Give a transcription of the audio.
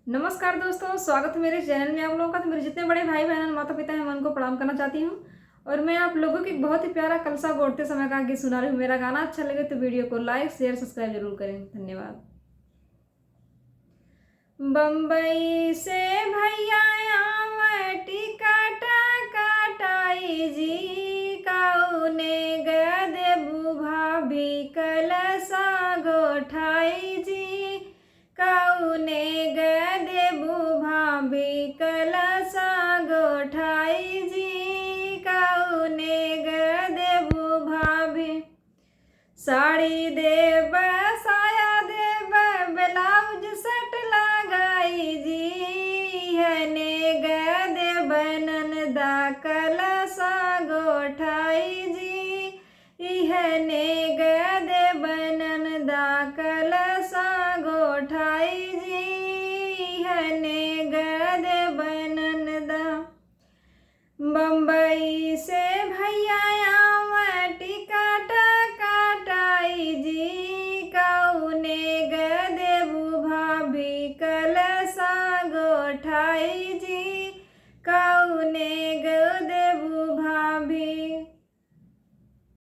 नमस्कार दोस्तों, स्वागत है मेरे चैनल में आप लोगों का। तो मेरे जितने बड़े भाई बहन माता पिता हैं मैं उनको प्रणाम करना चाहती हूँ। और मैं आप लोगों की बहुत ही प्यारा कलसा गोड़ते समय का गीत सुना रही हूँ। मेरा गाना अच्छा लगे तो वीडियो को लाइक शेयर सब्सक्राइब जरूर करें। धन्यवाद। बम्बई से भैया टिकट कटाई जी, काउने गदे भाभी कलसा गोठाई जी, काउने गदे भाभी कलसा गोठाई जी, काउने गदे भाभी साड़ी देव साया देव ब्लाउज सेट लगाई जी, हने गदे बनन दा कलसा गोठाई जी, इहने गदे बनन दा कलसा गोठाई जी, इहने गदे बनन दा। बम्बई से भैया टिकट कटाई जी, काउने गदे भाभी कलसा गोठाई जी, काउने